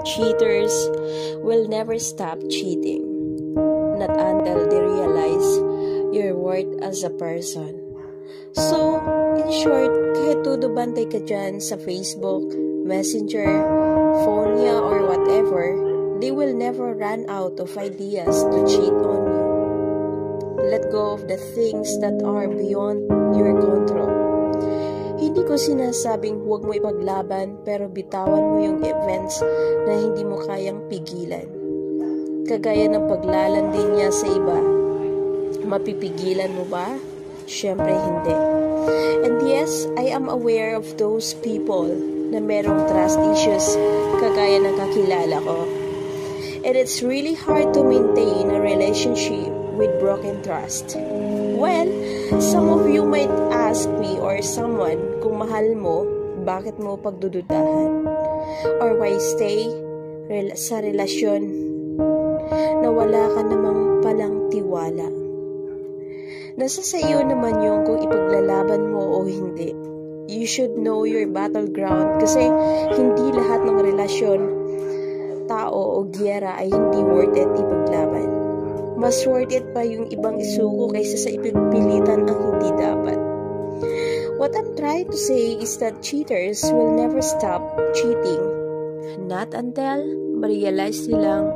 Cheaters will never stop cheating, not until they realize your worth as a person. So, in short, kahit todo bantay ka dyan sa Facebook, Messenger, phone niya, or whatever, they will never run out of ideas to cheat on you. Let go of the things that are beyond your control. Hindi ko sinasabing huwag mo ipaglaban, pero bitawan mo yung events na hindi mo kayang pigilan. Kagaya ng paglalandi niya sa iba, mapipigilan mo ba? Siyempre hindi. And yes, I am aware of those people na merong trust issues kagaya ng kakilala ko. And it's really hard to maintain a relationship with broken trust. Well, some of you might ask me or someone kung mahal mo, bakit mo pagdududahan? Or why stay sa relasyon na wala ka namang palang tiwala? Nasa sa iyo naman yung kung ipaglalaban mo o hindi. You should know your battleground kasi hindi lahat ng relasyon, tao o giyera ay hindi worth it ipaglaban. Mas worth it pa yung ibang isuko kaysa sa ipagpilitan ang hindi dapat. What I'm trying to say is that cheaters will never stop cheating. Not until ma-realize nilang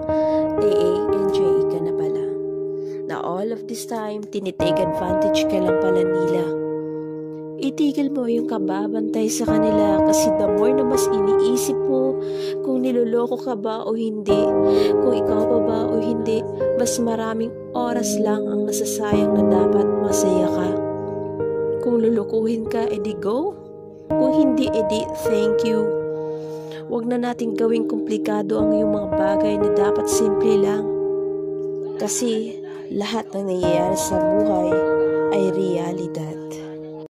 AA&J ka na pala. Na all of this time, tinitake advantage ka lang pala nila. Itigil mo yung kababantay sa kanila kasi the more na mas iniisip mo kung niloloko ka ba o hindi, kung ikaw pa ba o hindi, mas maraming oras lang ang nasasayang na dapat masaya ka. Kung lulukuhin ka, edi go. Kung hindi, edi thank you. Huwag na natin gawing komplikado ang iyong mga bagay na dapat simple lang. Kasi lahat ng nangyayari sa buhay ay realidad.